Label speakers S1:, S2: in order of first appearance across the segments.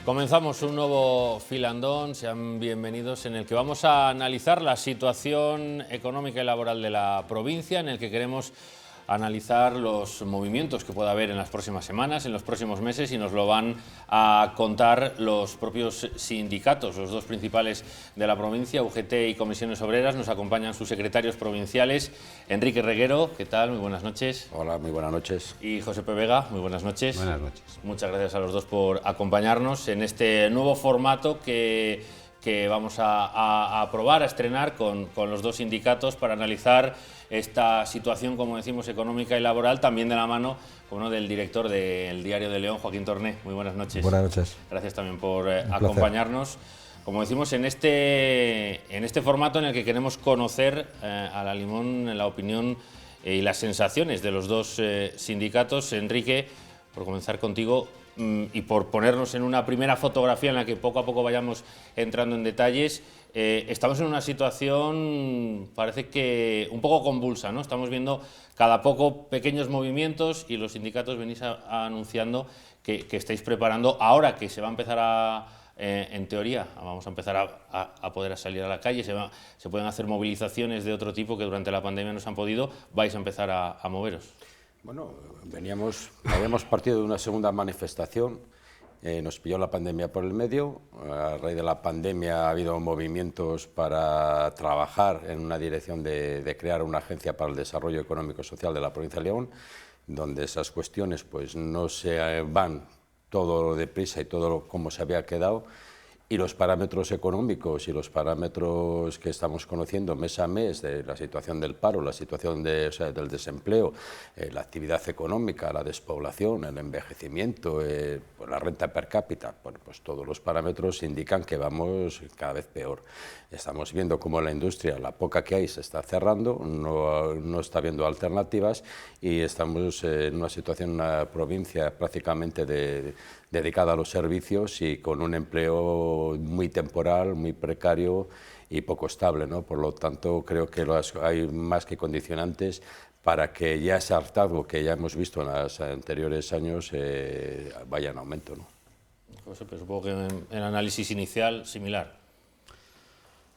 S1: Comenzamos un nuevo filandón, sean bienvenidos, en el que vamos a analizar la situación económica y laboral de la provincia, en el que queremos analizar los movimientos que pueda haber en las próximas semanas, en los próximos meses, y nos lo van a contar los propios sindicatos, los dos principales de la provincia, UGT y Comisiones Obreras. Nos acompañan sus secretarios provinciales, Enrique Reguero, ¿qué tal? Muy buenas noches.
S2: Hola, muy buenas noches.
S1: Y José P. Vega, muy buenas noches.
S3: Buenas noches.
S1: Muchas gracias a los dos por acompañarnos en este nuevo formato que vamos a probar, a estrenar con los dos sindicatos para analizar esta situación, como decimos, económica y laboral, también de la mano, como no, del director del Diario de León, Joaquín Torné. Muy buenas noches.
S3: Buenas noches.
S1: Gracias también por acompañarnos. Como decimos, en este formato en el que queremos conocer a la limón la opinión y las sensaciones de los dos sindicatos. Enrique, por comenzar contigo, y por ponernos en una primera fotografía en la que poco a poco vayamos entrando en detalles, estamos en una situación, parece que un poco convulsa, ¿no? Estamos viendo cada poco pequeños movimientos y los sindicatos venís anunciando que estáis preparando, ahora que se va a empezar en teoría, vamos a empezar a poder salir a la calle, se pueden hacer movilizaciones de otro tipo que durante la pandemia no se han podido, vais a empezar a moveros.
S2: Bueno, habíamos partido de una segunda manifestación, nos pilló la pandemia por el medio. A raíz de la pandemia ha habido movimientos para trabajar en una dirección de crear una agencia para el desarrollo económico y social de la provincia de León, donde esas cuestiones pues no se van todo deprisa y todo como se había quedado. Y los parámetros económicos y los parámetros que estamos conociendo mes a mes de la situación del paro, la situación del desempleo, la actividad económica, la despoblación, el envejecimiento, pues la renta per cápita, bueno, pues todos los parámetros indican que vamos cada vez peor. Estamos viendo cómo la industria, la poca que hay, se está cerrando, no está viendo alternativas, y estamos en una situación, una provincia prácticamente dedicada a los servicios y con un empleo muy temporal, muy precario y poco estable, ¿no? Por lo tanto, creo que hay más que condicionantes para que ya ese hartazgo que ya hemos visto en los anteriores años vaya en aumento, ¿no?
S1: José, pero supongo que en el análisis inicial similar.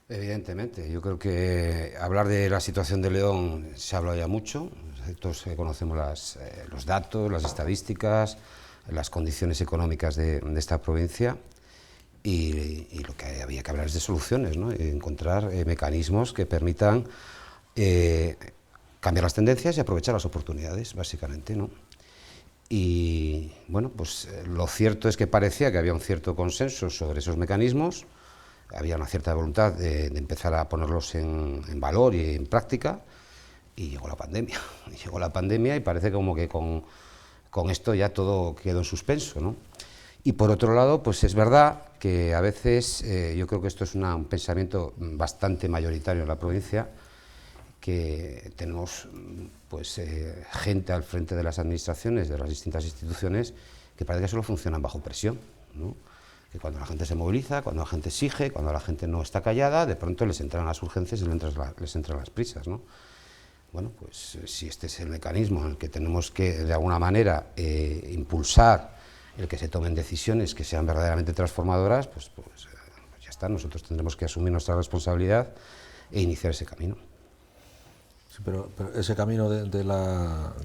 S3: Evidentemente, yo creo que hablar de la situación de León se ha hablado ya mucho, todos conocemos los datos, las estadísticas, las condiciones económicas de esta provincia, y lo que había que hablar es de soluciones, ¿no? Encontrar mecanismos que permitan cambiar las tendencias y aprovechar las oportunidades, básicamente, ¿no? Y bueno, pues lo cierto es que parecía que había un cierto consenso sobre esos mecanismos, había una cierta voluntad de empezar a ponerlos en valor y en práctica, y llegó la pandemia. Llegó la pandemia y parece como que con esto ya todo quedó en suspenso, ¿no? Y por otro lado, pues es verdad que a veces, yo creo que esto es un pensamiento bastante mayoritario en la provincia, que tenemos pues gente al frente de las administraciones, de las distintas instituciones, que parece que solo funcionan bajo presión, ¿no? Que cuando la gente se moviliza, cuando la gente exige, cuando la gente no está callada, de pronto les entran las urgencias y les entran las prisas, ¿no? Bueno, pues si este es el mecanismo en el que tenemos que, de alguna manera, impulsar el que se tomen decisiones que sean verdaderamente transformadoras, pues ya está, nosotros tendremos que asumir nuestra responsabilidad e iniciar ese camino.
S4: Sí, pero ese camino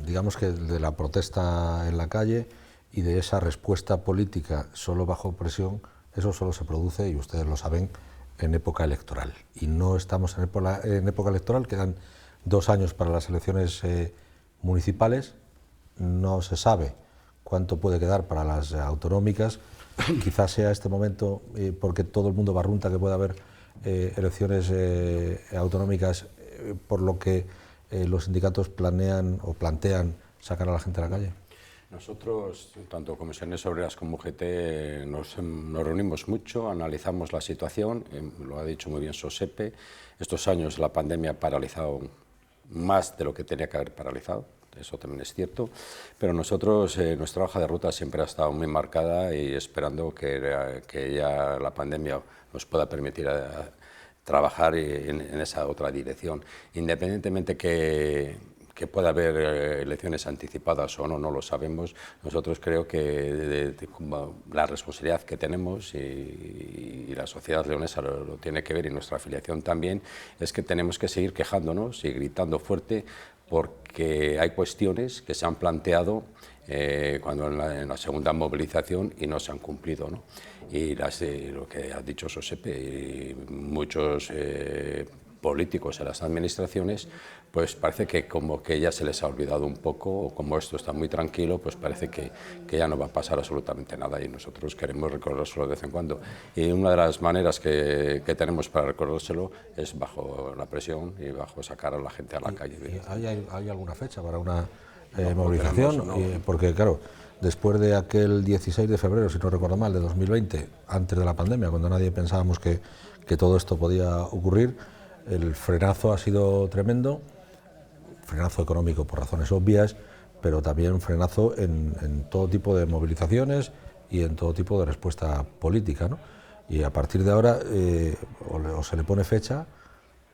S4: digamos que de la protesta en la calle y de esa respuesta política solo bajo presión, eso solo se produce, y ustedes lo saben, en época electoral. Y no estamos en época electoral, quedan 2 años para las elecciones municipales, no se sabe cuánto puede quedar para las autonómicas. Quizás sea este momento, porque todo el mundo barrunta que pueda haber elecciones autonómicas, por lo que los sindicatos planean o plantean sacar a la gente a la calle.
S2: Nosotros, tanto Comisiones Obreras como UGT, nos reunimos mucho, analizamos la situación, lo ha dicho muy bien Sosepe. Estos años la pandemia ha paralizado más de lo que tenía que haber paralizado, eso también es cierto, pero nosotros, nuestra hoja de ruta siempre ha estado muy marcada, y esperando que ya la pandemia nos pueda permitir trabajar en esa otra dirección. Independientemente que que pueda haber elecciones anticipadas o no, no lo sabemos. Nosotros creo que como la responsabilidad que tenemos y la sociedad leonesa lo tiene que ver, y nuestra afiliación también, es que tenemos que seguir quejándonos y gritando fuerte, porque hay cuestiones que se han planteado cuando en la segunda movilización y no se han cumplido, ¿no? Y lo que ha dicho Josepe, y muchos políticos en las administraciones, pues parece que como que ya se les ha olvidado un poco, o como esto está muy tranquilo, pues parece que ya no va a pasar absolutamente nada, y nosotros queremos recordárselo de vez en cuando. Y una de las maneras que tenemos para recordárselo es bajo la presión y bajo sacar a la gente a la calle.
S4: ¿Hay alguna fecha para una movilización? Porque claro, después de aquel 16 de febrero, si no recuerdo mal, de 2020, antes de la pandemia, cuando nadie pensábamos que todo esto podía ocurrir, el frenazo ha sido tremendo, frenazo económico por razones obvias, pero también frenazo en todo tipo de movilizaciones y en todo tipo de respuesta política, ¿no? Y a partir de ahora o se le pone fecha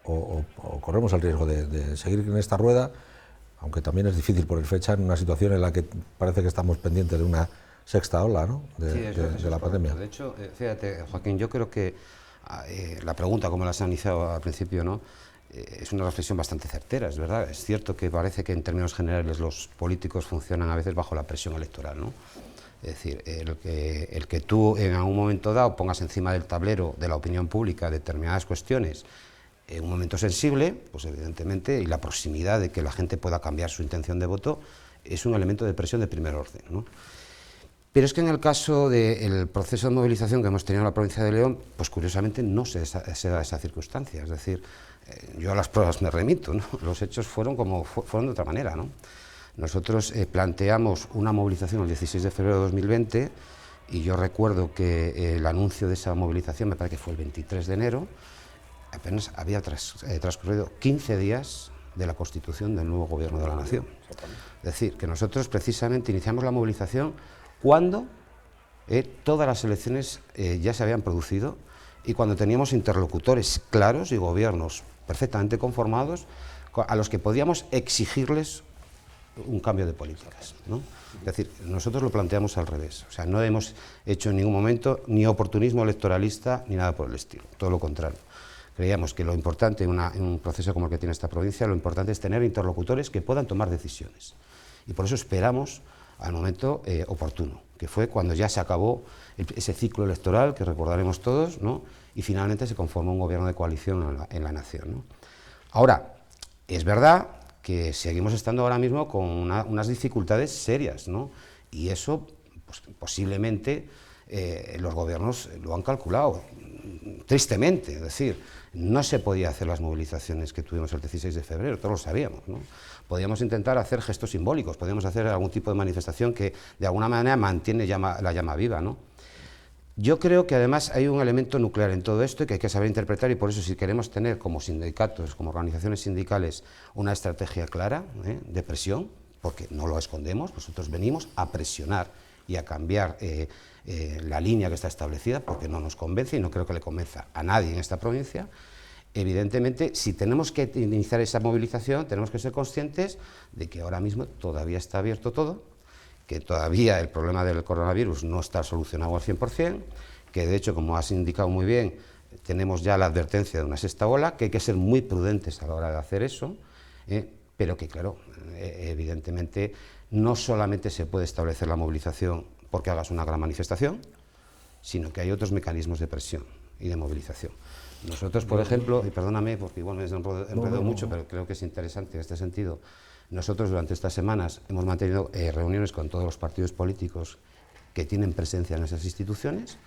S4: o corremos el riesgo de seguir en esta rueda, aunque también es difícil poner fecha en una situación en la que parece que estamos pendientes de una sexta ola, ¿no? de la pandemia.
S3: De hecho, fíjate, Joaquín, yo creo que la pregunta, como la has iniciado al principio, ¿no? Es una reflexión bastante certera, es verdad. Es cierto que parece que en términos generales los políticos funcionan a veces bajo la presión electoral, ¿no? Es decir, el que tú en algún momento dado pongas encima del tablero de la opinión pública determinadas cuestiones en un momento sensible, pues evidentemente, y la proximidad de que la gente pueda cambiar su intención de voto, es un elemento de presión de primer orden, ¿no? Pero es que en el caso del proceso de movilización que hemos tenido en la provincia de León, pues curiosamente no se da esa circunstancia. Es decir, yo a las pruebas me remito, ¿no? Los hechos fueron de otra manera, ¿no? Nosotros planteamos una movilización el 16 de febrero de 2020 y yo recuerdo que el anuncio de esa movilización, me parece que fue el 23 de enero, apenas había transcurrido 15 días de la constitución del nuevo gobierno de la nación. Es decir, que nosotros precisamente iniciamos la movilización cuando todas las elecciones ya se habían producido y cuando teníamos interlocutores claros y gobiernos perfectamente conformados a los que podíamos exigirles un cambio de políticas, ¿no? Es decir, nosotros lo planteamos al revés, o sea, no hemos hecho en ningún momento ni oportunismo electoralista ni nada por el estilo, todo lo contrario. Creíamos que lo importante en un proceso como el que tiene esta provincia, lo importante es tener interlocutores que puedan tomar decisiones. Y por eso esperamos al momento oportuno, que fue cuando ya se acabó ese ciclo electoral que recordaremos todos, ¿no? Y finalmente se conformó un gobierno de coalición en la nación, ¿no? Ahora, es verdad que seguimos estando ahora mismo con unas dificultades serias, ¿no? Y eso, pues, posiblemente los gobiernos lo han calculado, tristemente, es decir, no se podía hacer las movilizaciones que tuvimos el 16 de febrero, todos lo sabíamos, ¿no? Podíamos intentar hacer gestos simbólicos, podíamos hacer algún tipo de manifestación que de alguna manera mantiene la llama viva, ¿no? Yo creo que además hay un elemento nuclear en todo esto y que hay que saber interpretar, y por eso si queremos tener como sindicatos, como organizaciones sindicales, una estrategia clara de presión, porque no lo escondemos, nosotros venimos a presionar y a cambiar la línea que está establecida, porque no nos convence y no creo que le convenza a nadie en esta provincia. Evidentemente, si tenemos que iniciar esa movilización, tenemos que ser conscientes de que ahora mismo todavía está abierto todo, que todavía el problema del coronavirus no está solucionado al 100%, que de hecho, como has indicado muy bien, tenemos ya la advertencia de una sexta ola, que hay que ser muy prudentes a la hora de hacer eso, pero que claro, evidentemente no solamente se puede establecer la movilización porque hagas una gran manifestación, sino que hay otros mecanismos de presión y de movilización. Nosotros, por ejemplo, y perdóname porque igual me he enredado mucho, pero creo que es interesante en este sentido, nosotros durante estas semanas hemos mantenido reuniones con todos los partidos políticos que tienen presencia en esas instituciones.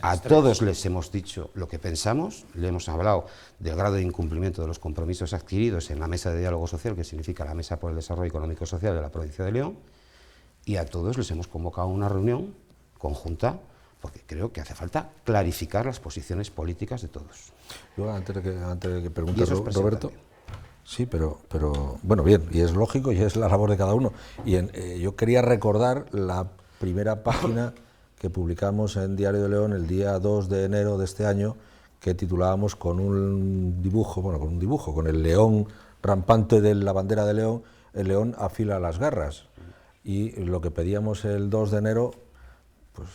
S3: A todos les hemos dicho lo que pensamos, le hemos hablado del grado de incumplimiento de los compromisos adquiridos en la Mesa de Diálogo Social, que significa la Mesa por el Desarrollo Económico y Social de la provincia de León, y a todos les hemos convocado a una reunión conjunta, porque creo que hace falta clarificar las posiciones políticas de todos.
S4: Yo antes de que pregunte Roberto, sí, pero bueno, bien, y es lógico y es la labor de cada uno. Y yo quería recordar la primera página que publicamos en Diario de León el día 2 de enero de este año, que titulábamos con un dibujo, con el león rampante de la bandera de León, el León afila las garras. Y lo que pedíamos el 2 de enero, pues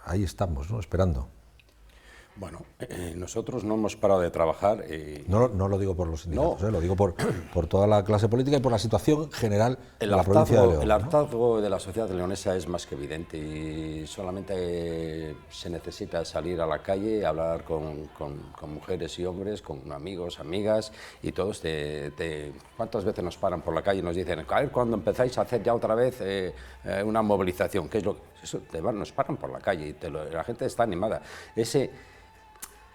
S4: ahí estamos, ¿no?, esperando.
S2: Bueno, nosotros no hemos parado de trabajar.
S4: No lo digo por los sindicatos,
S2: No.
S4: lo digo por toda la clase política y por la situación general de la provincia de León.
S2: El hartazgo de la sociedad leonesa es más que evidente y solamente se necesita salir a la calle, hablar con mujeres y hombres, con amigos, amigas y todos. ¿Cuántas veces nos paran por la calle y nos dicen, a ver, cuando empezáis a hacer ya otra vez una movilización? ¿Qué es lo que eso? Nos paran por la calle y la gente está animada.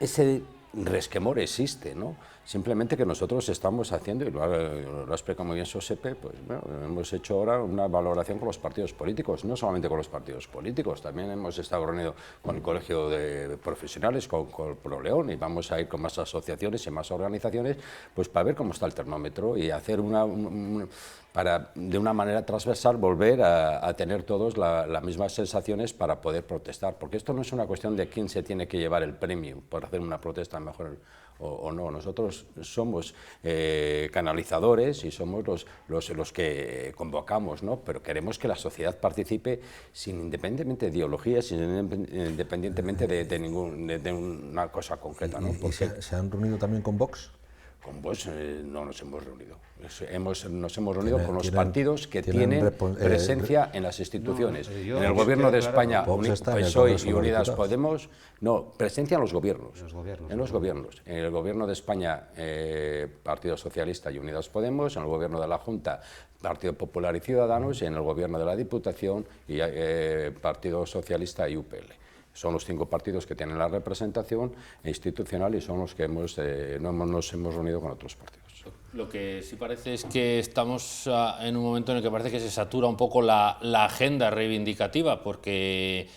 S2: Ese resquemor existe, ¿no? Simplemente que nosotros estamos haciendo, y lo ha explicado muy bien Josepe, pues bueno, hemos hecho ahora una valoración con los partidos políticos, no solamente con los partidos políticos, también hemos estado reunidos con el Colegio de Profesionales, con ProLeón, y vamos a ir con más asociaciones y más organizaciones, pues para ver cómo está el termómetro y hacer para de una manera transversal volver a tener todos las mismas sensaciones para poder protestar, porque esto no es una cuestión de quién se tiene que llevar el premio por hacer una protesta mejor o no. Nosotros somos canalizadores y somos los que convocamos, ¿no? Pero queremos que la sociedad participe independientemente de ideologías, independientemente de una cosa concreta, ¿no?
S4: ¿Y se han reunido también con Vox?
S2: Con Vox no nos hemos reunido. Nos hemos reunido con los partidos que tienen presencia en las instituciones. En el Gobierno de España, PSOE y Unidas Podemos, no, presencia en los gobiernos. En los gobiernos. En el Gobierno de España, Partido Socialista y Unidas Podemos, en el Gobierno de la Junta, Partido Popular y Ciudadanos, y en el Gobierno de la Diputación, y Partido Socialista y UPL. Son los 5 partidos que tienen la representación institucional y son los que no nos hemos reunido con otros partidos.
S1: Lo que sí parece es que estamos en un momento en el que parece que se satura un poco la agenda reivindicativa, porque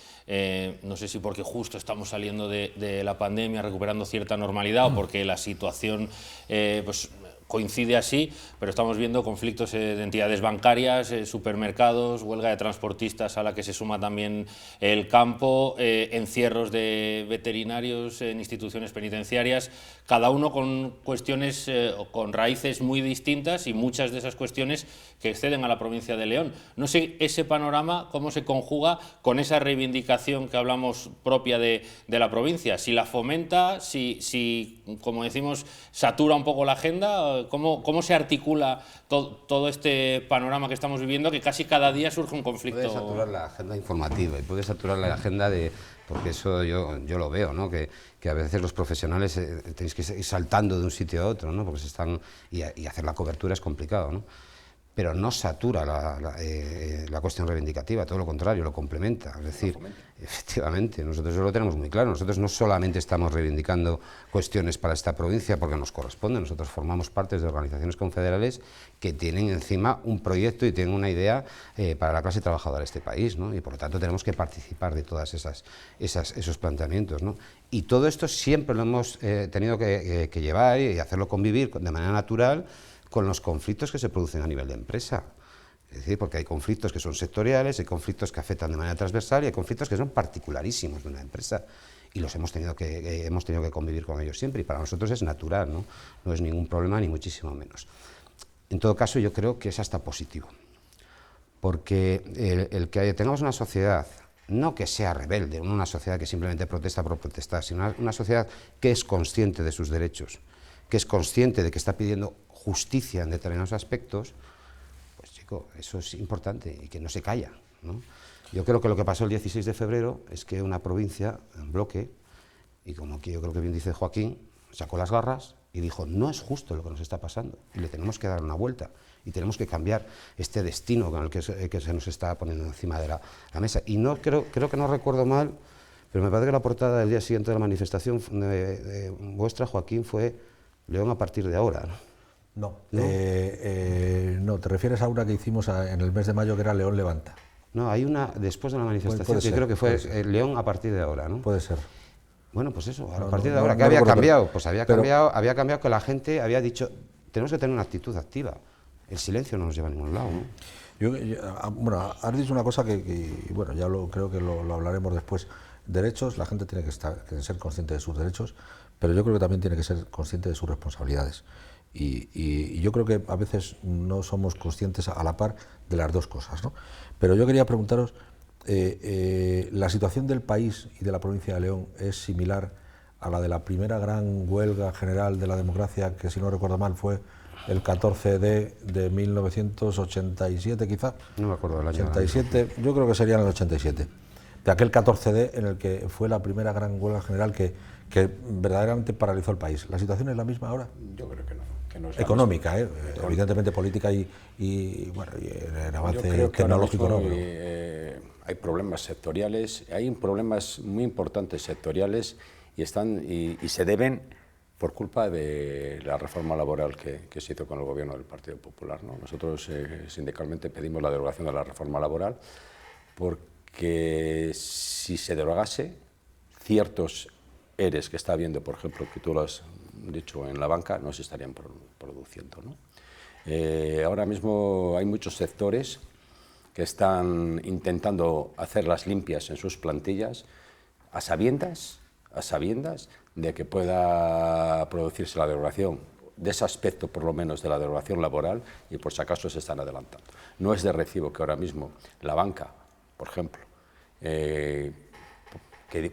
S1: no sé si porque justo estamos saliendo de la pandemia, recuperando cierta normalidad, o porque la situación pues coincide así, pero estamos viendo conflictos de entidades bancarias, supermercados, huelga de transportistas a la que se suma también el campo, encierros de veterinarios en instituciones penitenciarias, cada uno con cuestiones con raíces muy distintas y muchas de esas cuestiones que exceden a la provincia de León. No sé ese panorama cómo se conjuga con esa reivindicación que hablamos propia de la provincia, si la fomenta, si como decimos, satura un poco la agenda. ¿Cómo se articula todo este panorama que estamos viviendo, que casi cada día surge un conflicto?
S3: Puede saturar la agenda informativa y puede saturar la agenda porque eso yo lo veo, ¿no? Que a veces los profesionales tenéis que ir saltando de un sitio a otro, ¿no? Porque y hacer la cobertura es complicado, ¿no? Pero no satura la cuestión reivindicativa, todo lo contrario, lo complementa. Es decir, efectivamente, nosotros eso lo tenemos muy claro. Nosotros no solamente estamos reivindicando cuestiones para esta provincia porque nos corresponde, nosotros formamos parte de organizaciones confederales que tienen encima un proyecto y tienen una idea para la clase trabajadora de este país, ¿no? Y por lo tanto tenemos que participar de todas esos planteamientos, ¿no? Y todo esto siempre lo hemos tenido que llevar y hacerlo convivir de manera natural con los conflictos que se producen a nivel de empresa. Es decir, porque hay conflictos que son sectoriales, hay conflictos que afectan de manera transversal y hay conflictos que son particularísimos de una empresa. Y hemos tenido que convivir con ellos siempre y para nosotros es natural, ¿no? No es ningún problema ni muchísimo menos. En todo caso, yo creo que es hasta positivo. Porque el que tengamos una sociedad, no que sea rebelde, no una sociedad que simplemente protesta por protestar, sino una sociedad que es consciente de sus derechos, que es consciente de que está pidiendo justicia en determinados aspectos, pues chico, eso es importante y que no se calla, ¿no? Yo creo que lo que pasó el 16 de febrero es que una provincia en bloque, y como que yo creo que bien dice Joaquín, sacó las garras y dijo, no es justo lo que nos está pasando y le tenemos que dar una vuelta y tenemos que cambiar este destino con el que se nos está poniendo encima de la mesa. Y no creo que no recuerdo mal, pero me parece que la portada del día siguiente de la manifestación vuestra, Joaquín, fue León a partir de ahora, ¿no?
S4: No, no, te refieres a una que hicimos en el mes de mayo que era León Levanta.
S3: No, hay una después de la manifestación que creo que fue León a partir de ahora, ¿no?
S4: Puede ser.
S3: Bueno, pues eso, a partir de ahora, ¿qué había cambiado? Pues había cambiado que la gente había dicho, tenemos que tener una actitud activa. El silencio no nos lleva a ningún lado, ¿no?
S4: Bueno, has dicho una cosa que bueno, ya creo que lo hablaremos después. Derechos, la gente tiene que ser consciente de sus derechos, pero yo creo que también tiene que ser consciente de sus responsabilidades. Y yo creo que a veces no somos conscientes a la par de las dos cosas, ¿no? Pero yo quería preguntaros, ¿la situación del país y de la provincia de León es similar a la de la primera gran huelga general de la democracia, que si no recuerdo mal fue el 14 de 1987 quizá?
S3: No me acuerdo del año.
S4: 87, yo creo que sería en el 87. De aquel 14D en el que fue la primera gran huelga general que verdaderamente paralizó el país. ¿La situación es la misma ahora?
S2: Yo creo que no.
S4: Económica, evidentemente política y bueno, y el avance tecnológico no.
S2: Hay problemas sectoriales, hay problemas muy importantes sectoriales y se deben por culpa de la reforma laboral que se hizo con el gobierno del Partido Popular, ¿no? Nosotros sindicalmente pedimos la derogación de la reforma laboral porque si se derogase, ciertos ERES que está habiendo, por ejemplo, que tú lo has dicho en la banca, no se estarían produciendo, ¿no? Ahora mismo hay muchos sectores que están intentando hacer las limpias en sus plantillas a sabiendas de que pueda producirse la derogación de ese aspecto, por lo menos de la derogación laboral, y por si acaso se están adelantando. No es de recibo que ahora mismo la banca, por ejemplo, que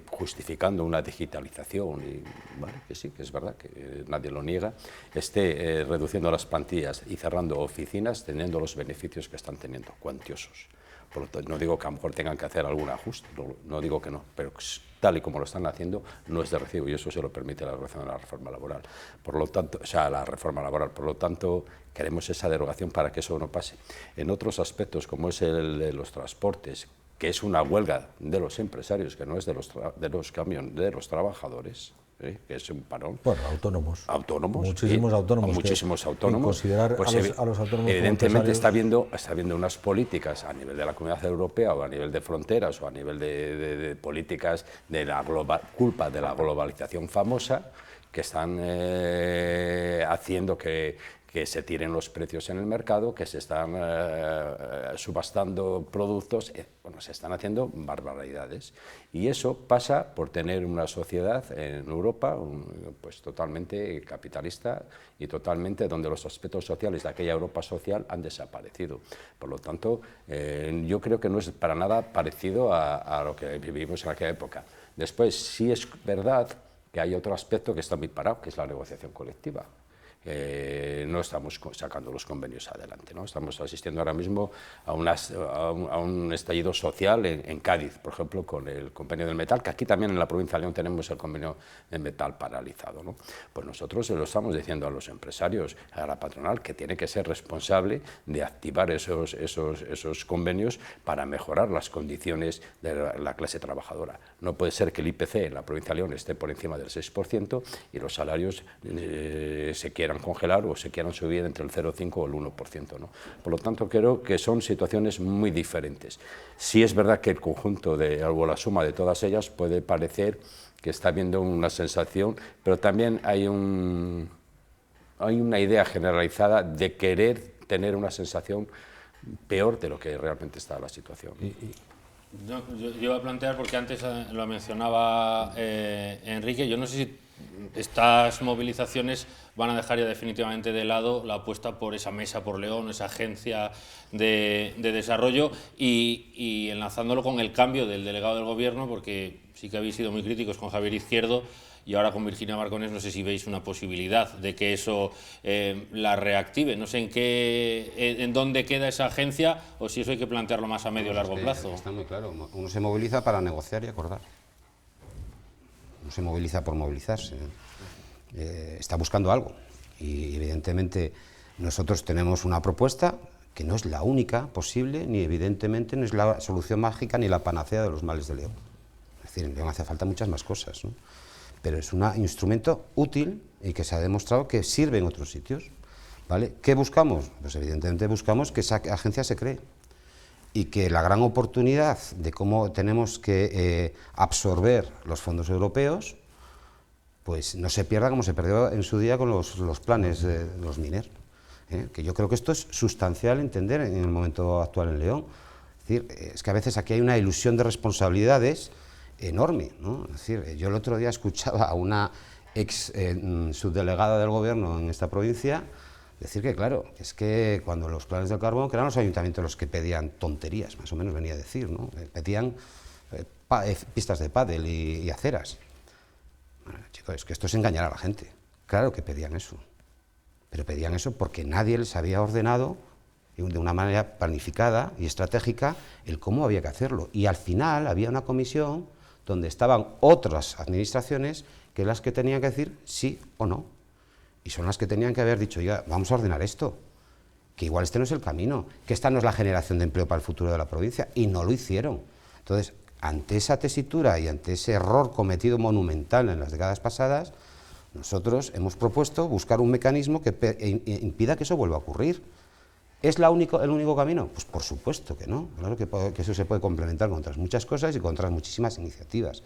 S2: justificando una digitalización, y vale, que sí, que es verdad, que nadie lo niega, esté reduciendo las plantillas y cerrando oficinas, teniendo los beneficios que están teniendo, cuantiosos. Por lo tanto, no digo que a lo mejor tengan que hacer algún ajuste, no digo que no, pero tal y como lo están haciendo, no es de recibo, y eso se lo permite la derogación de la reforma laboral. Por lo tanto, la reforma laboral, por lo tanto, queremos esa derogación para que eso no pase. En otros aspectos, como es el de los transportes, que es una huelga de los empresarios, que no es de los trabajadores, que es un parón.
S4: Bueno, autónomos.
S2: Muchísimos autónomos.
S4: Y considerar pues, a los autónomos
S2: evidentemente está habiendo unas políticas a nivel de la Comunidad Europea o a nivel de fronteras o a nivel de políticas de culpa de la globalización famosa que están haciendo que se tiren los precios en el mercado, que se están subastando productos, bueno, se están haciendo barbaridades. Y eso pasa por tener una sociedad en Europa pues totalmente capitalista y totalmente donde los aspectos sociales de aquella Europa social han desaparecido. Por lo tanto, yo creo que no es para nada parecido a lo que vivimos en aquella época. Después, sí es verdad que hay otro aspecto que está muy parado, que es la negociación colectiva. No estamos sacando los convenios adelante, ¿no? Estamos asistiendo ahora mismo a un estallido social en Cádiz, por ejemplo, con el convenio del metal, que aquí también en la provincia de León tenemos el convenio del metal paralizado, ¿no? Pues nosotros se lo estamos diciendo a los empresarios, a la patronal, que tiene que ser responsable de activar esos convenios para mejorar las condiciones de la clase trabajadora. No puede ser que el IPC en la provincia de León esté por encima del 6% y los salarios se quieran congelar o se quieran subir entre el 0,5 o el 1%, ¿no? Por lo tanto, creo que son situaciones muy diferentes. Sí es verdad que el conjunto o la suma de todas ellas puede parecer que está habiendo una sensación, pero también hay una idea generalizada de querer tener una sensación peor de lo que realmente está la situación.
S1: Yo iba a plantear, porque antes lo mencionaba Enrique, yo no sé si estas movilizaciones van a dejar ya definitivamente de lado la apuesta por esa mesa por León, esa agencia de desarrollo, y enlazándolo con el cambio del delegado del gobierno, porque sí que habéis sido muy críticos con Javier Izquierdo y ahora con Virginia Marconés. No sé si veis una posibilidad de que eso la reactive. No sé en dónde queda esa agencia, o si eso hay que plantearlo más a medio o largo plazo.
S3: Está muy claro. Uno se moviliza para negociar y acordar. No se moviliza por movilizarse. Está buscando algo, y evidentemente nosotros tenemos una propuesta que no es la única posible, ni evidentemente no es la solución mágica ni la panacea de los males de León. Es decir, en León hace falta muchas más cosas, ¿no? Pero es un instrumento útil y que se ha demostrado que sirve en otros sitios, ¿vale? ¿Qué buscamos? Pues evidentemente buscamos que esa agencia se cree y que la gran oportunidad de cómo tenemos que absorber los fondos europeos pues no se pierda como se perdió en su día con los planes de los Miner. Que yo creo que esto es sustancial entender en el momento actual en León. Es decir, es que a veces aquí hay una ilusión de responsabilidades enorme, ¿no? Es decir, yo el otro día escuchaba a una ex subdelegada del gobierno en esta provincia, decir que claro, es que cuando los planes del carbono, que eran los ayuntamientos los que pedían tonterías, más o menos venía a decir, ¿no? Pedían pistas de pádel y aceras. Bueno, chicos, es que esto es engañar a la gente. Claro que pedían eso, pero pedían eso porque nadie les había ordenado de una manera planificada y estratégica el cómo había que hacerlo. Y al final había una comisión donde estaban otras administraciones que las que tenían que decir sí o no. Y son las que tenían que haber dicho, ya, vamos a ordenar esto, que igual este no es el camino, que esta no es la generación de empleo para el futuro de la provincia, y no lo hicieron. Entonces, ante esa tesitura y ante ese error cometido monumental en las décadas pasadas, nosotros hemos propuesto buscar un mecanismo que impida que eso vuelva a ocurrir. ¿Es el único camino? Pues por supuesto que no. Claro que eso se puede complementar con otras muchas cosas y con otras muchísimas iniciativas.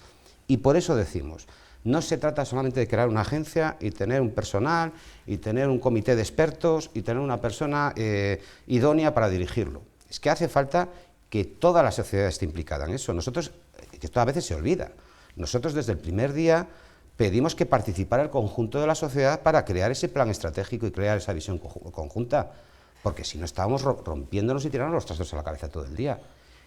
S3: Y por eso decimos, no se trata solamente de crear una agencia y tener un personal y tener un comité de expertos y tener una persona idónea para dirigirlo. Es que hace falta que toda la sociedad esté implicada en eso. Nosotros, que esto a veces se olvida, nosotros desde el primer día pedimos que participara el conjunto de la sociedad para crear ese plan estratégico y crear esa visión conjunta, porque si no estábamos rompiéndonos y tirándonos los trastos a la cabeza todo el día.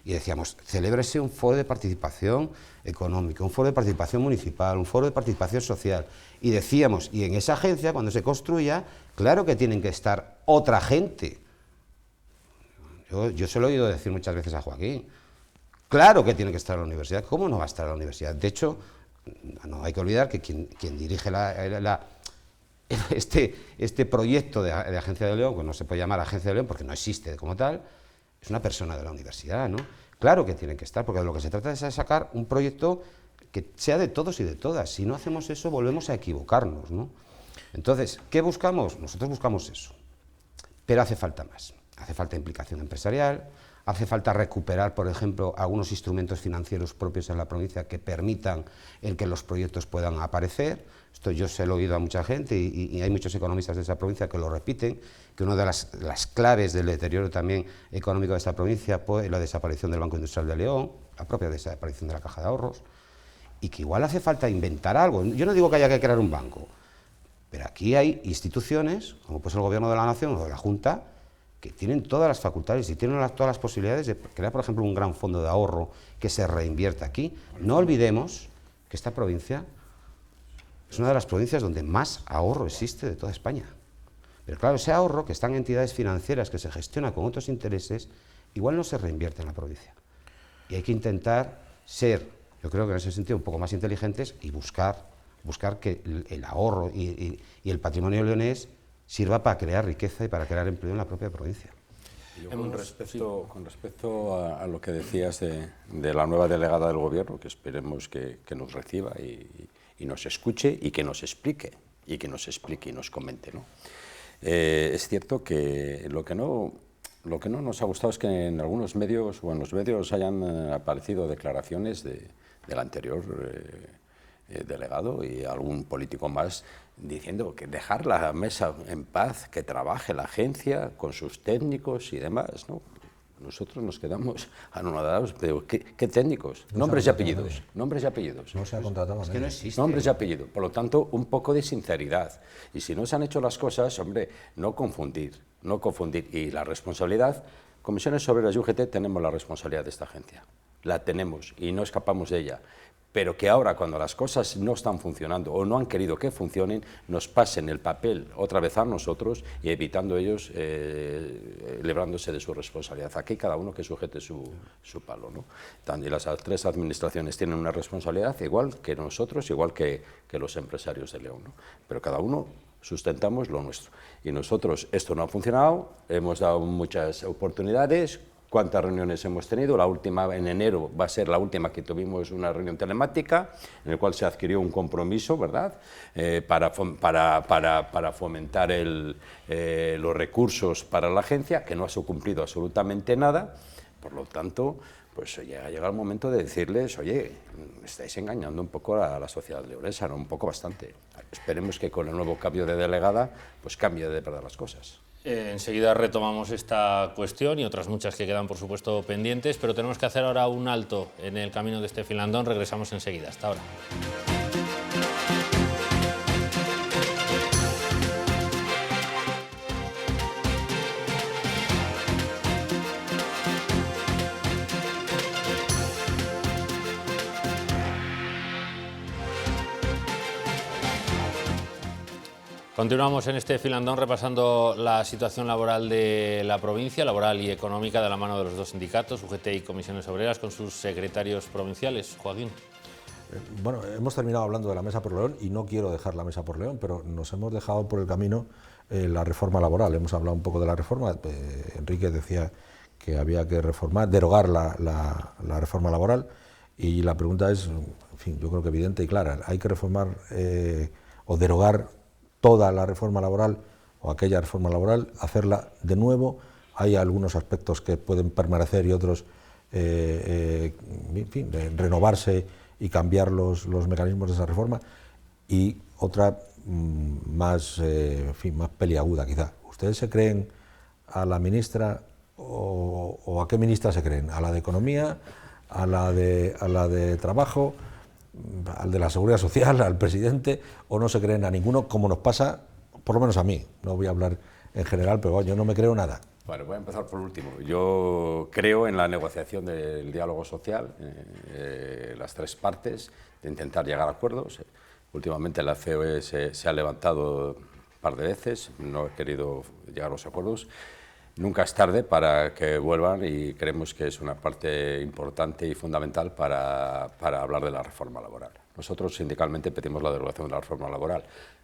S3: Y decíamos, celébrese un foro de participación económica, un foro de participación municipal, un foro de participación social. Y decíamos, y en esa agencia, cuando se construya, claro que tienen que estar otra gente. Yo se lo he oído decir muchas veces a Joaquín. Claro que tiene que estar la universidad. ¿Cómo no va a estar la universidad? De hecho, no hay que olvidar que quien dirige este proyecto de Agencia de León, que no se puede llamar Agencia de León porque no existe como tal, es una persona de la universidad, ¿no? Claro que tienen que estar, porque de lo que se trata es de sacar un proyecto que sea de todos y de todas. Si no hacemos eso, volvemos a equivocarnos, ¿no? Entonces, ¿qué buscamos? Nosotros buscamos eso, pero hace falta más. Hace falta implicación empresarial, hace falta recuperar, por ejemplo, algunos instrumentos financieros propios en la provincia que permitan el que los proyectos puedan aparecer. Esto yo se lo he oído a mucha gente y hay muchos economistas de esa provincia que lo repiten, que una de las claves del deterioro también económico de esta provincia fue la desaparición del Banco Industrial de León, la propia desaparición de la Caja de Ahorros, y que igual hace falta inventar algo. Yo no digo que haya que crear un banco, pero aquí hay instituciones, como pues el Gobierno de la Nación o de la Junta, que tienen todas las facultades y tienen todas las posibilidades de crear, por ejemplo, un gran fondo de ahorro que se reinvierta aquí. No olvidemos que esta provincia es una de las provincias donde más ahorro existe de toda España. Pero claro, ese ahorro que está en entidades financieras que se gestiona con otros intereses, igual no se reinvierte en la provincia. Y hay que intentar ser, yo creo que en ese sentido, un poco más inteligentes y buscar que el ahorro y el patrimonio leonés sirva para crear riqueza y para crear empleo en la propia provincia.
S2: Con respecto a lo que decías de la nueva delegada del Gobierno, que esperemos que nos reciba y nos escuche y que nos explique y nos comente, ¿no? Es cierto que lo que no nos ha gustado es que en algunos medios o en los medios hayan aparecido declaraciones del anterior delegado y algún político más diciendo que dejar la mesa en paz, que trabaje la agencia con sus técnicos y demás, ¿no? Nosotros nos quedamos anonadados, pero ¿qué técnicos? Nombres y apellidos. Nombres y apellidos.
S4: No se ha contratado.
S3: Es que no existe.
S2: Nombres y apellidos. Por lo tanto, un poco de sinceridad. Y si no se han hecho las cosas, hombre, no confundir. Y la responsabilidad, Comisiones Obreras y UGT tenemos la responsabilidad de esta agencia. La tenemos y no escapamos de ella. Pero que ahora, cuando las cosas no están funcionando o no han querido que funcionen, nos pasen el papel otra vez a nosotros y evitando ellos, librándose de su responsabilidad. Aquí cada uno que sujete su palo, ¿no? Y las tres administraciones tienen una responsabilidad igual que nosotros, igual que los empresarios de León, ¿no? Pero cada uno sustentamos lo nuestro. Y nosotros, esto no ha funcionado, hemos dado muchas oportunidades. ¿Cuántas reuniones hemos tenido? La última en enero va a ser la última que tuvimos una reunión telemática en la cual se adquirió un compromiso, ¿verdad? Para fomentar los recursos para la agencia, que no se ha cumplido absolutamente nada. Por lo tanto, pues ha llegado el momento de decirles, oye, estáis engañando un poco a la sociedad leonesa, ¿no? Un poco bastante. Esperemos que con el nuevo cambio de delegada, pues cambie de verdad las cosas.
S1: Enseguida retomamos esta cuestión y otras muchas que quedan, por supuesto, pendientes, pero tenemos que hacer ahora un alto en el camino de este finlandón. Regresamos enseguida. Hasta ahora. Continuamos en este filandón repasando la situación laboral de la provincia, laboral y económica, de la mano de los dos sindicatos, UGT y Comisiones Obreras, con sus secretarios provinciales. Joaquín.
S4: Bueno, hemos terminado hablando de la Mesa por León y no quiero dejar la Mesa por León, pero nos hemos dejado por el camino la reforma laboral. Hemos hablado un poco de la reforma. Enrique decía que había que reformar, derogar la reforma laboral, y la pregunta es, en fin, yo creo que evidente y clara. Hay que reformar o derogar toda la reforma laboral o aquella reforma laboral, hacerla de nuevo. Hay algunos aspectos que pueden permanecer y otros, en fin, renovarse y cambiar los mecanismos de esa reforma. Y otra más, en fin, más peliaguda quizá. ¿Ustedes se creen a la ministra o a qué ministra se creen? ¿A la de Economía, a la de Trabajo, al de la Seguridad Social, al presidente, o no se creen a ninguno, como nos pasa, por lo menos a mí? No voy a hablar en general, pero yo no me creo nada.
S2: Bueno, voy a empezar por último. Yo creo en la negociación del diálogo social, las tres partes, de intentar llegar a acuerdos. Últimamente la COE se ha levantado un par de veces, no ha querido llegar a los acuerdos. Nunca es tarde para que vuelvan, y creemos que es una parte importante y fundamental para hablar de la reforma laboral. Nosotros sindicalmente pedimos la derogación de la reforma laboral.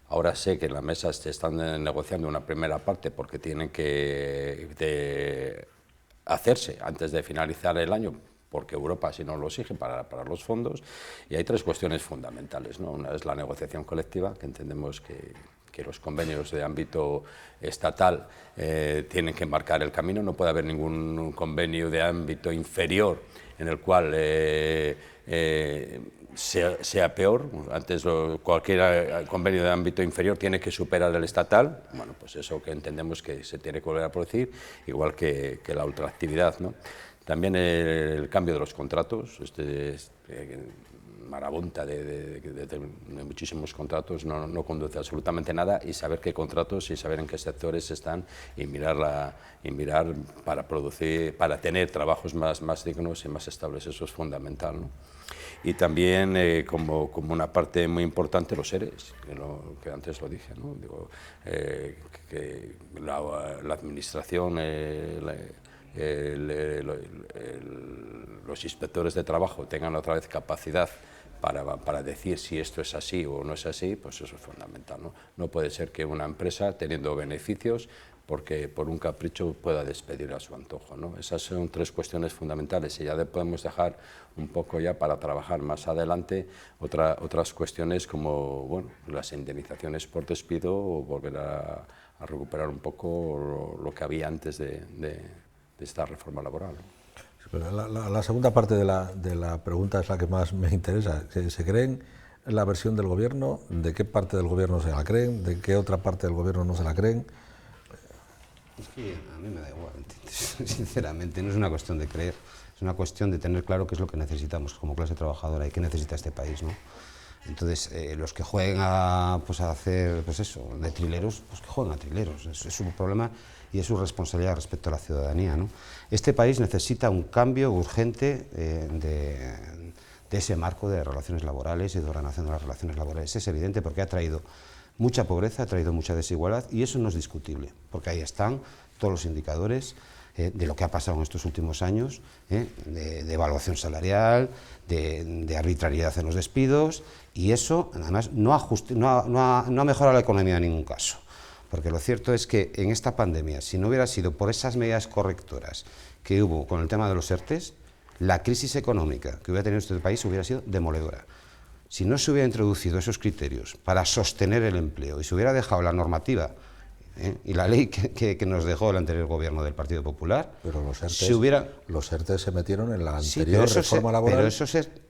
S2: Ahora sé que en la mesa se están negociando una primera parte porque tienen que hacerse antes de finalizar el año, porque Europa así nos lo exige para los fondos, y hay tres cuestiones fundamentales, ¿no? Una es la negociación colectiva, que entendemos que los convenios de ámbito estatal tienen que marcar el camino. No puede haber ningún convenio de ámbito inferior en el cual sea peor. Antes, cualquier convenio de ámbito inferior tiene que superar el estatal. Bueno, pues eso que entendemos que se tiene que volver a producir, igual que la ultraactividad, ¿no? También el cambio de los contratos, marabunta de muchísimos contratos no conduce a absolutamente nada, y saber qué contratos y saber en qué sectores están, y mirar para producir, para tener trabajos más dignos y más estables. Eso es fundamental, ¿no? Y también como una parte muy importante, los ERES, que antes lo dije, ¿no? Digo, que la administración, los inspectores de trabajo tengan otra vez capacidad para decir si esto es así o no es así, pues eso es fundamental, ¿no? No puede ser que una empresa, teniendo beneficios, porque por un capricho pueda despedir a su antojo, ¿no? Esas son tres cuestiones fundamentales, y ya podemos dejar un poco ya para trabajar más adelante otras cuestiones como, bueno, las indemnizaciones por despido, o volver a recuperar un poco lo que había antes de esta reforma laboral, ¿no?
S4: La segunda parte de la pregunta es la que más me interesa. ¿Se creen en la versión del gobierno? ¿De qué parte del gobierno se la creen? ¿De qué otra parte del gobierno no se la creen?
S3: Es que a mí me da igual, sinceramente. No es una cuestión de creer, es una cuestión de tener claro qué es lo que necesitamos como clase trabajadora y qué necesita este país, ¿no? Entonces, los que jueguen a hacer, pues eso, de trileros, pues que jueguen a trileros. Es su problema y es su responsabilidad respecto a la ciudadanía, ¿no? Este país necesita un cambio urgente de ese marco de relaciones laborales y de ordenación de las relaciones laborales. Es evidente, porque ha traído mucha pobreza, ha traído mucha desigualdad, y eso no es discutible, porque ahí están todos los indicadores de lo que ha pasado en estos últimos años, de evaluación salarial, de arbitrariedad en los despidos, y eso además no ha mejorado la economía en ningún caso. Porque lo cierto es que en esta pandemia, si no hubiera sido por esas medidas correctoras que hubo con el tema de los ERTES, la crisis económica que hubiera tenido este país hubiera sido demoledora. Si no se hubiera introducido esos criterios para sostener el empleo y se hubiera dejado la normativa y la ley que nos dejó el anterior gobierno del Partido Popular,
S4: pero los ERTES se metieron en la anterior reforma laboral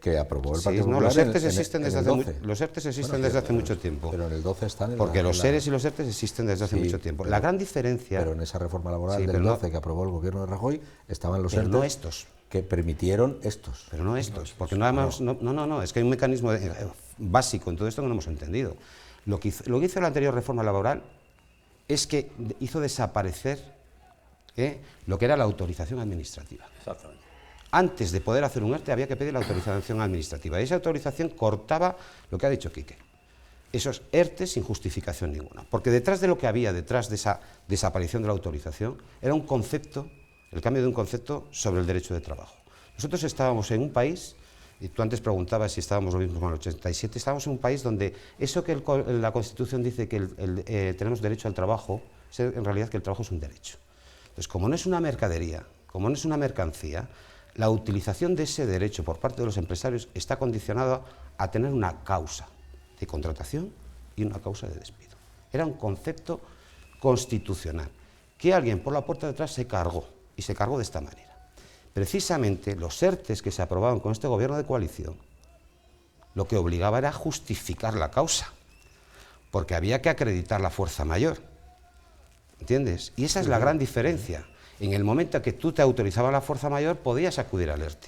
S4: que aprobó el Partido Popular.
S3: Los ERTES existen desde hace mucho tiempo.
S4: Pero en el 12 están
S3: porque los ERES y los ERTES existen desde hace mucho tiempo. La gran diferencia...
S4: Pero en esa reforma laboral del 12 que aprobó el gobierno de Rajoy estaban los ERTES, no estos, que permitieron estos.
S3: Pero no estos, porque es que hay un mecanismo básico en todo esto que no hemos entendido. Lo que hizo la anterior reforma laboral es que hizo desaparecer lo que era la autorización administrativa.
S2: Exactamente.
S3: Antes de poder hacer un ERTE había que pedir la autorización administrativa, y esa autorización cortaba lo que ha dicho Quique. esos ERTE sin justificación ninguna. Porque detrás de lo que había, detrás de esa desaparición de la autorización, era un concepto, el cambio de un concepto sobre el derecho de trabajo. Nosotros estábamos en un país, y tú antes preguntabas si estábamos lo mismo en el 87, estábamos en un país donde eso que la Constitución dice que tenemos derecho al trabajo, es en realidad que el trabajo es un derecho. Entonces, como no es una mercadería, como no es una mercancía, la utilización de ese derecho por parte de los empresarios está condicionada a tener una causa de contratación y una causa de despido. Era un concepto constitucional que alguien por la puerta de atrás se cargó, y se cargó de esta manera. Precisamente los ERTEs que se aprobaban con este gobierno de coalición, lo que obligaba era justificar la causa, porque había que acreditar la fuerza mayor, ¿entiendes? Y esa es la gran diferencia. En el momento en que tú te autorizaba la fuerza mayor, podías acudir al ERTE.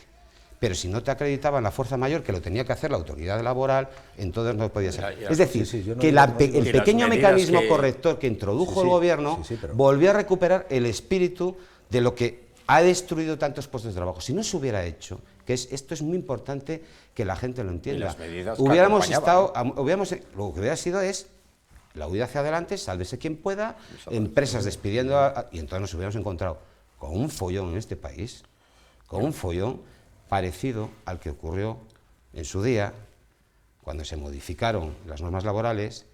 S3: Pero si no te acreditaban la fuerza mayor, que lo tenía que hacer la autoridad laboral, entonces no podía ser. Es decir, que el pequeño mecanismo corrector que introdujo el gobierno volvió a recuperar el espíritu de lo que ha destruido tantos puestos de trabajo. Si no se hubiera hecho, esto es muy importante que la gente lo entienda.
S2: Lo que
S3: hubiera sido es la huida hacia adelante, sálvese quien pueda, empresas despidiendo, y entonces nos hubiéramos encontrado con un follón en este país, con un follón parecido al que ocurrió en su día, cuando se modificaron las normas laborales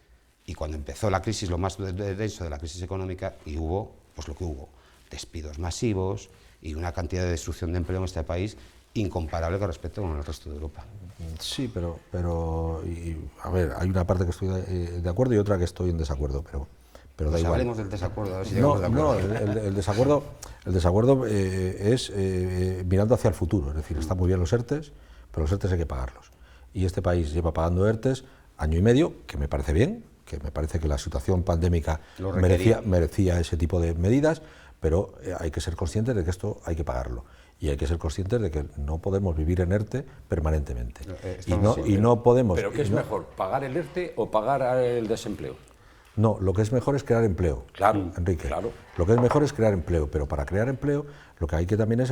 S3: y cuando empezó la crisis, lo más denso de la crisis económica, y hubo, pues lo que hubo, despidos masivos y una cantidad de destrucción de empleo en este país incomparable con respecto con el resto de Europa.
S4: Sí, pero a ver, hay una parte que estoy de acuerdo y otra que estoy en desacuerdo, pero da igual.
S3: Hablemos del desacuerdo, a ver si
S4: no, el desacuerdo es mirando hacia el futuro, es decir, están muy bien los ERTEs, pero los ERTEs hay que pagarlos. Y este país lleva pagando ERTEs año y medio, que me parece bien, que me parece que la situación pandémica merecía ese tipo de medidas, pero hay que ser conscientes de que esto hay que pagarlo. Y hay que ser conscientes de que no podemos vivir en ERTE permanentemente. Y no podemos...
S2: ¿Pero qué es mejor, pagar el ERTE o pagar el desempleo?
S4: No, lo que es mejor es crear empleo,
S2: claro,
S4: Enrique.
S2: Claro.
S4: Lo que es mejor es crear empleo, pero para crear empleo lo que hay que también es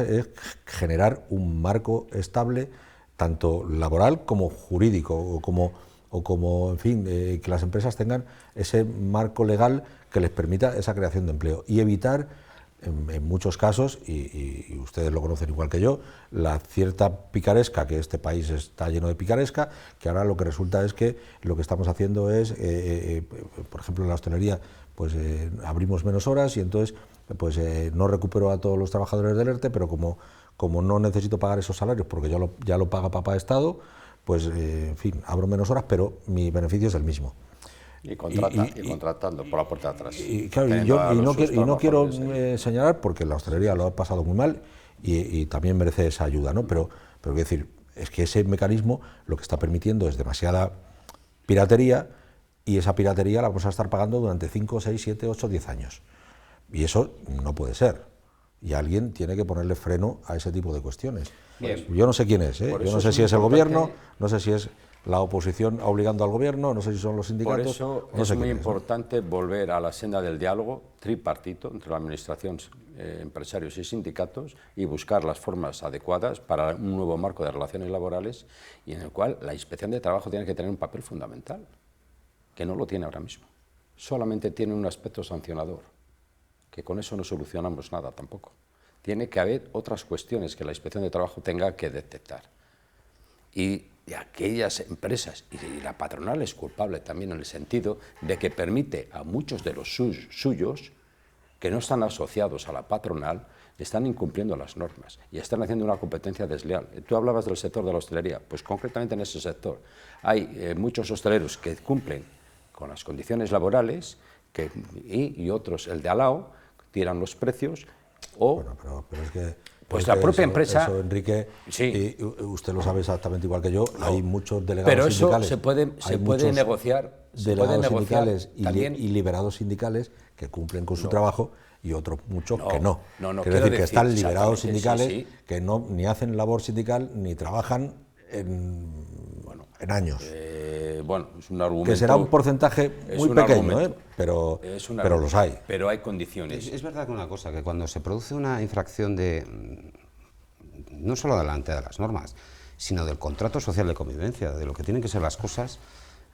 S4: generar un marco estable, tanto laboral como jurídico, o como en fin, que las empresas tengan ese marco legal que les permita esa creación de empleo y evitar, en muchos casos, y ustedes lo conocen igual que yo, la cierta picaresca, que este país está lleno de picaresca, que ahora lo que resulta es que lo que estamos haciendo es, por ejemplo, en la hostelería, pues abrimos menos horas y entonces pues no recupero a todos los trabajadores del ERTE, pero como no necesito pagar esos salarios porque ya lo paga papá Estado, pues en fin, abro menos horas, pero mi beneficio es el mismo.
S2: Y contratando por la puerta de atrás.
S4: No quiero señalar, porque la hostelería lo ha pasado muy mal y también merece esa ayuda, ¿no? Pero quiero decir, es que ese mecanismo lo que está permitiendo es demasiada piratería, y esa piratería la vamos a estar pagando durante 5, 6, 7, 8, 10 años. Y eso no puede ser. Y alguien tiene que ponerle freno a ese tipo de cuestiones. Yo no sé quién es, yo no sé si es el gobierno, no sé si es la oposición obligando al gobierno, no sé si son los sindicatos.
S2: Por eso
S4: no sé
S2: es muy importante volver a la senda del diálogo tripartito entre la administración, empresarios y sindicatos, y buscar las formas adecuadas para un nuevo marco de relaciones laborales, y en el cual la Inspección de Trabajo tiene que tener un papel fundamental, que no lo tiene ahora mismo. Solamente tiene un aspecto sancionador, que con eso no solucionamos nada tampoco. Tiene que haber otras cuestiones que la Inspección de Trabajo tenga que detectar. Y aquellas empresas, y la patronal es culpable también en el sentido de que permite a muchos de los suyos que no están asociados a la patronal, están incumpliendo las normas y están haciendo una competencia desleal. Tú hablabas del sector de la hostelería, pues concretamente en ese sector hay muchos hosteleros que cumplen con las condiciones laborales y otros, el de al lado, tiran los precios o...
S4: Bueno, pero es que...
S2: Pues la propia empresa...
S4: Eso, Enrique,
S2: sí.
S4: Y usted lo sabe exactamente igual que yo, no. Hay muchos delegados
S2: pero eso
S4: sindicales.
S2: Se puede negociar.
S4: Delegados sindicales y liberados sindicales que cumplen con su trabajo, y otros muchos que no.
S2: No,
S4: es decir, que están liberados sindicales que no ni hacen labor sindical ni trabajan en años.
S2: Bueno, es un argumento...
S4: Que será un porcentaje muy pequeño, pero los hay.
S2: Pero hay condiciones.
S3: Es verdad que una cosa, que cuando se produce una infracción no solo delante de las normas, sino del contrato social de convivencia, de lo que tienen que ser las cosas,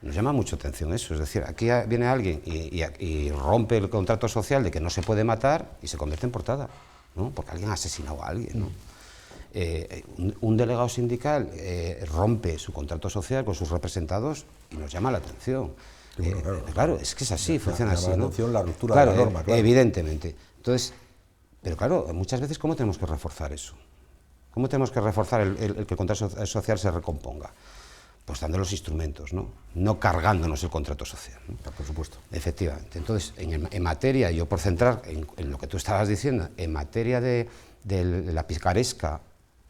S3: Nos llama mucho atención eso, es decir, aquí viene alguien y rompe el contrato social de que no se puede matar y se convierte en portada, ¿no? Porque alguien ha asesinado a alguien, ¿no? Un delegado sindical rompe su contrato social con sus representados y nos llama la atención. Claro, es que es así, funciona así, ¿no?
S4: La ruptura de la norma, claro.
S3: Evidentemente. Entonces, pero claro, muchas veces, ¿cómo tenemos que reforzar eso? ¿Cómo tenemos que reforzar el que el contrato social se recomponga? Pues dando los instrumentos, no cargándonos el contrato social, ¿no?
S4: Por supuesto.
S3: Efectivamente. Entonces, en materia, yo por centrar en lo que tú estabas diciendo, en materia de la picaresca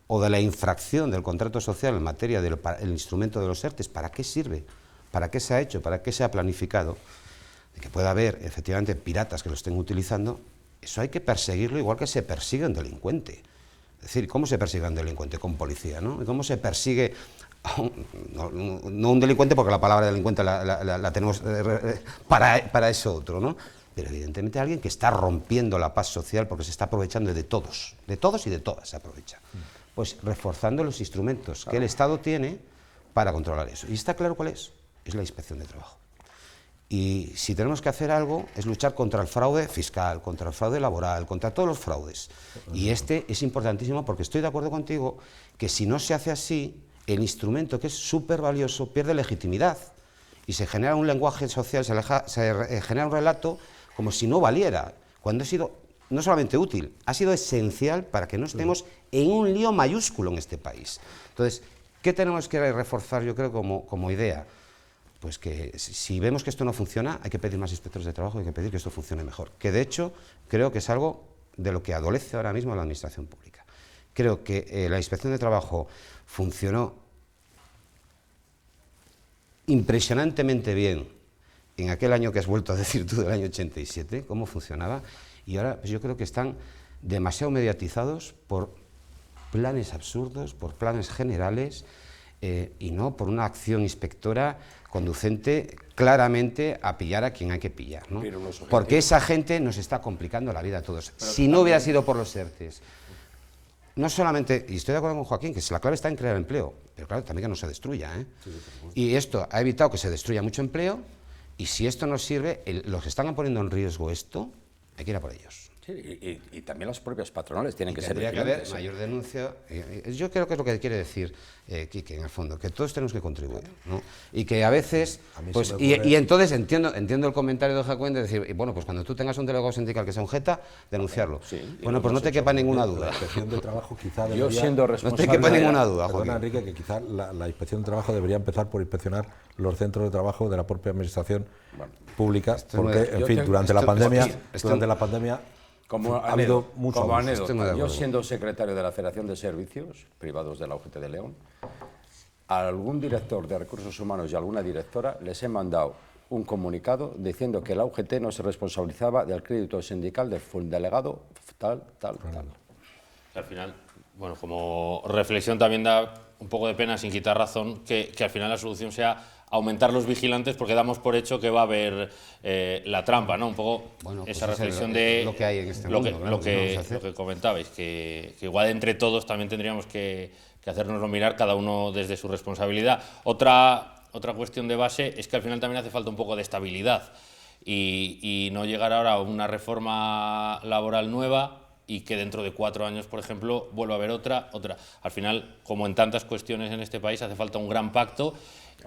S3: o de la infracción del contrato social en materia del instrumento de los ERTEs, ¿para qué sirve? ¿Para qué se ha hecho? ¿Para qué se ha planificado? De que pueda haber, efectivamente, piratas que lo estén utilizando, eso hay que perseguirlo igual que se persigue a un delincuente. Es decir, ¿cómo se persigue a un delincuente? Con policía, ¿no? ¿Cómo se persigue no un delincuente, porque la palabra delincuente la tenemos para eso otro, ¿no? Pero evidentemente alguien que está rompiendo la paz social porque se está aprovechando de todos y de todas se aprovecha. Pues reforzando los instrumentos que el Estado tiene para controlar eso. ¿Y está claro cuál es? Es la Inspección de Trabajo. Y si tenemos que hacer algo, es luchar contra el fraude fiscal, contra el fraude laboral, contra todos los fraudes. Y este es importantísimo porque estoy de acuerdo contigo que si no se hace así, el instrumento, que es súper valioso, pierde legitimidad y se genera un lenguaje social, se genera un relato como si no valiera, cuando ha sido no solamente útil, ha sido esencial para que no estemos en un lío mayúsculo en este país. Entonces, ¿qué tenemos que reforzar, yo creo, como idea? Pues que si vemos que esto no funciona, hay que pedir más inspectores de trabajo, hay que pedir que esto funcione mejor. Que de hecho, creo que es algo de lo que adolece ahora mismo la administración pública. Creo que la Inspección de Trabajo funcionó impresionantemente bien en aquel año que has vuelto a decir tú, del año 87, cómo funcionaba, y ahora pues yo creo que están demasiado mediatizados por planes absurdos, por planes generales, y no por una acción inspectora conducente claramente a pillar a quien hay que pillar, ¿no? Porque esa gente nos está complicando la vida a todos. Si no hubiera sido por los ERTEs, no solamente, y estoy de acuerdo con Joaquín, que la clave está en crear empleo, pero claro, también que no se destruya, ¿eh? Y esto ha evitado que se destruya mucho empleo, y si esto no sirve, los que están poniendo en riesgo esto, hay que ir a por ellos.
S2: Sí, y también las propias patronales tienen que ser
S3: vigilantes. Tendría que haber
S2: ¿eh?
S3: mayor denuncia. Yo creo que es lo que quiere decir Quique, en el fondo, que todos tenemos que contribuir, ¿no? Y que a veces, pues, y entonces entiendo el comentario de Joaquín de decir, bueno, pues cuando tú tengas un delegado sindical que sea un jeta, denunciarlo. Sí, bueno, pues no te quepa ninguna duda.
S4: La Inspección de Trabajo quizá debería...
S2: Yo siendo responsable...
S3: No te quepa ninguna duda, Joaquín.
S4: Perdona, Enrique, que quizá la Inspección de Trabajo debería empezar por inspeccionar los centros de trabajo de la propia administración pública, porque, en fin, durante la pandemia
S2: Como
S4: ha habido mucho
S2: como anécdota, yo siendo secretario de la Federación de Servicios Privados de la UGT de León, a algún director de Recursos Humanos y a alguna directora les he mandado un comunicado diciendo que la UGT no se responsabilizaba del crédito sindical del delegado tal.
S1: Al final, bueno, como reflexión también da un poco de pena, sin quitar razón, que al final la solución sea aumentar los vigilantes porque damos por hecho que va a haber la trampa, ¿no? Un poco esa reflexión de
S3: lo que hay en este
S1: lo
S3: mundo,
S1: que, lo que comentabais, que igual entre todos también tendríamos que hacernoslo mirar cada uno desde su responsabilidad. Otra cuestión de base es que al final también hace falta un poco de estabilidad y no llegar ahora a una reforma laboral nueva y que dentro de 4 años, por ejemplo, vuelva a haber otra. Al final, como en tantas cuestiones en este país, hace falta un gran pacto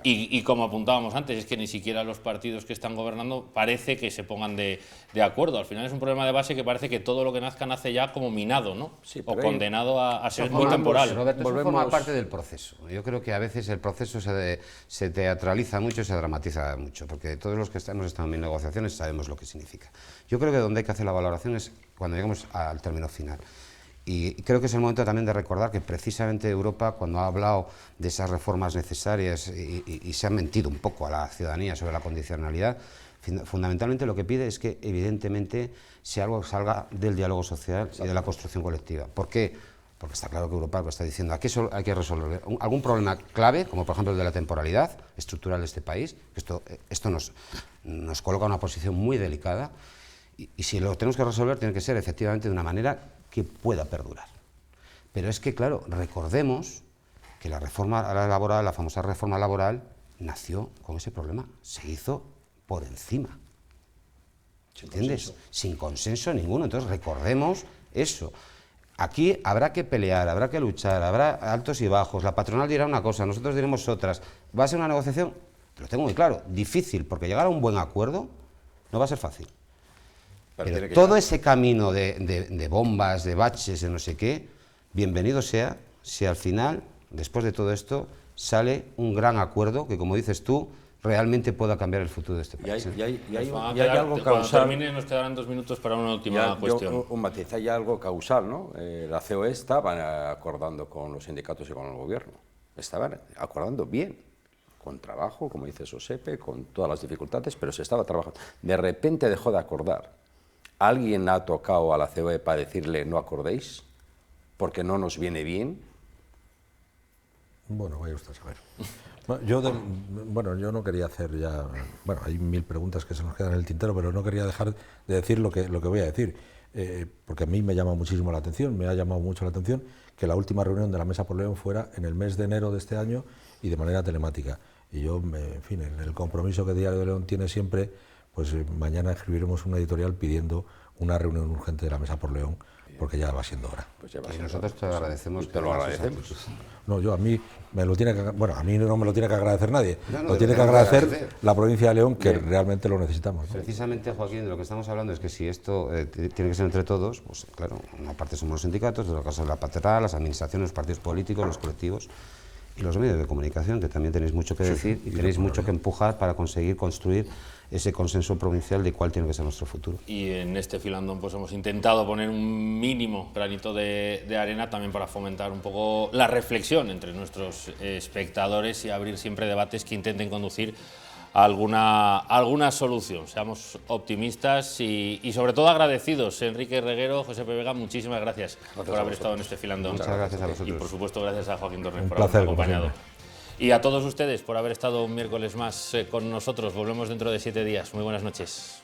S1: y como apuntábamos antes, es que ni siquiera los partidos que están gobernando parece que se pongan de acuerdo. Al final es un problema de base que parece que todo lo que nazca nace ya como minado, ¿no? Sí, o condenado a ser muy temporal.
S3: Roberto, eso forma parte del proceso. Yo creo que a veces el proceso se teatraliza mucho, se dramatiza mucho, porque todos los que hemos estado en negociaciones sabemos lo que significa. Yo creo que donde hay que hacer la valoración es cuando llegamos al término final. Y creo que es el momento también de recordar que precisamente Europa, cuando ha hablado de esas reformas necesarias y se ha mentido un poco a la ciudadanía sobre la condicionalidad, fundamentalmente lo que pide es que evidentemente si algo salga del diálogo social y de la construcción colectiva. ¿Por qué? Porque está claro que Europa lo está diciendo, aquí hay que resolver algún problema clave, como por ejemplo el de la temporalidad estructural de este país, que esto nos coloca en una posición muy delicada, y si lo tenemos que resolver tiene que ser efectivamente de una manera que pueda perdurar. Pero es que, claro, recordemos que la reforma laboral, la famosa reforma laboral, nació con ese problema, se hizo por encima. ¿Entiendes? Sin consenso ninguno. Entonces recordemos eso. Aquí habrá que pelear, habrá que luchar, habrá altos y bajos. La patronal dirá una cosa, nosotros diremos otras. ¿Va a ser una negociación? Lo tengo muy claro, difícil, porque llegar a un buen acuerdo no va a ser fácil. Pero todo ese camino de bombas, de baches, de no sé qué, bienvenido sea si al final, después de todo esto, sale un gran acuerdo que, como dices tú, realmente pueda cambiar el futuro de este país.
S2: Y hay
S1: Cuando
S2: algo causal.
S1: termine nos quedarán 2 minutos para una última cuestión.
S2: Un matiz, hay algo causal, ¿no? La COE estaba acordando con los sindicatos y con el gobierno. Estaban acordando bien, con trabajo, como dice Sosepe, con todas las dificultades, pero se estaba trabajando. De repente dejó de acordar. ¿Alguien ha tocado a la COE para decirle no acordéis? Porque no nos viene bien.
S4: Bueno, vaya usted a saber. Yo no quería hacer ya... Bueno, hay 1000 preguntas que se nos quedan en el tintero, pero no quería dejar de decir lo que voy a decir, porque a mí me llama muchísimo la atención, me ha llamado mucho la atención que la última reunión de la Mesa por León fuera en el mes de enero de este año y de manera telemática. Y yo, en fin, en el compromiso que Diario de León tiene siempre, pues mañana escribiremos una editorial pidiendo una reunión urgente de la Mesa por León, porque ya va siendo hora.
S2: Pues ya
S3: Y nosotros te agradecemos.
S2: Te lo agradecemos.
S4: No, a mí me lo tiene que, bueno, a mí no me lo tiene que agradecer nadie, lo tiene que agradecer la provincia de León, que realmente lo necesitamos, ¿no?
S3: Precisamente, Joaquín, de lo que estamos hablando es que si esto tiene que ser entre todos, pues claro, una parte somos los sindicatos, de otra cosa es la patronal, las administraciones, los partidos políticos, los colectivos y los medios de comunicación, que también tenéis mucho que decir y tenéis mucho que empujar para conseguir construir ese consenso provincial de cuál tiene que ser nuestro futuro.
S1: Y en este filandón pues hemos intentado poner un mínimo granito de arena también para fomentar un poco la reflexión entre nuestros espectadores y abrir siempre debates que intenten conducir a alguna solución. Seamos optimistas y sobre todo agradecidos. Enrique Reguero, Josepe Vega, muchísimas gracias por haber estado en este filandón.
S3: Muchas gracias a vosotros.
S1: Y por supuesto gracias a Joaquín Torres por
S4: placer,
S1: habernos acompañado. Y a todos ustedes por haber estado un miércoles más con nosotros. Volvemos dentro de 7 días. Muy buenas noches.